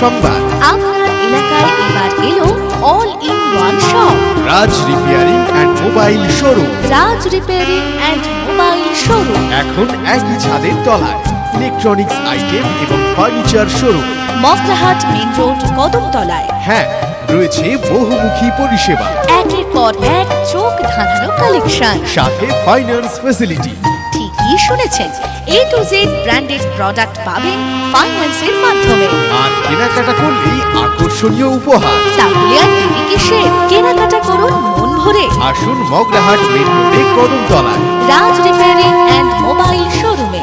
সংবাদ। আপনার এলাকায় এবার এলো all in one shop, Raj repairing and mobile showroom. Raj repairing and mobile showroom. এখন একই ছাদের তলায় ইলেকট্রনিক্স আইটেম এবং furniture showroom. Magrahat main road, কদমতলায়। হ্যাঁ, রয়েছে বহুমুখী পরিষেবা, একের পর এক চোখ ধাঁধানো কালেকশন। সাথে ফাইন্যান্স ফ্যাসিলিটি। ঠিকই শুনেছেন, A to Z branded product পাবেন ফাইন্যান্সের মাধ্যমে। আর কেনাকাটা করলেই আকর্ষণীয় উপহার। তাহলে আর দেরি কিসের? কেনাকাটা করুন মন ভরে। আসুন মগরাহাট মেইন রোডে কদমতলায় রাজ রিপেয়ারিং অ্যান্ড মোবাইল শোরুমে।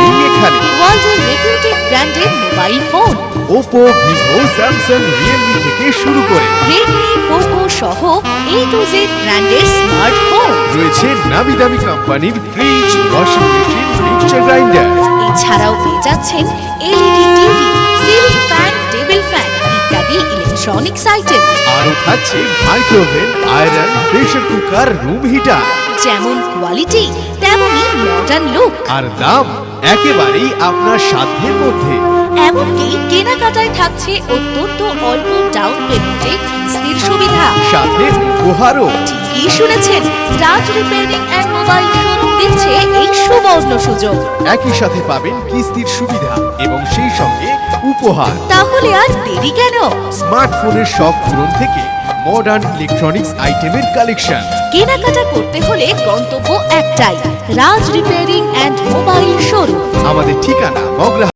এই এখানে ওয়ার্ল্ডের reputed branded mobile phone, Oppo, Vivo, Samsung, Realme থেকে শুরু করে রেডমি, পোকো সহ A to Z ব্র্যান্ডের স্মার্টফোন। রয়েছে নামি দামি কোম্পানির fridge, washing machine, mixture grinder. এছাড়াও পেয়ে যাচ্ছেন LED TV, ceiling fan, table fan ইত্যাদি ইলেকট্রনিক্স আইটেম। আরও থাকছে micro oven, iron, pressure cooker, room heater. যেমন কোয়ালিটি তেমনই মডার্ন লুক। আর দাম একেবারেই আপনার সাধ্যের মধ্যে। এমনকি কেনাকাটায় থাকছে অত্যন্ত অল্প ডাউন পেমেন্টে কিস্তির সুবিধা। সাথে উপহারও। কি শুনেছেন, রাজ রিপেয়ারিং অ্যান্ড মোবাইল শোরুম দিচ্ছে এই সুবর্ণ সুযোগ। একই সাথে পাবেন কিস্তির সুবিধা এবং সেই সঙ্গে উপহার। তাহলে আর দেরি কেন? স্মার্টফোনের সব পূরণ থেকে মডার্ন ইলেকট্রনিক্স আইটেমের কালেকশন। কেনাকাটা করতে হলে গন্তব্য একটাই, রাজ রিপেয়ারিং অ্যান্ড মোবাইল শোরুম। আমাদের ঠিকানা মগরা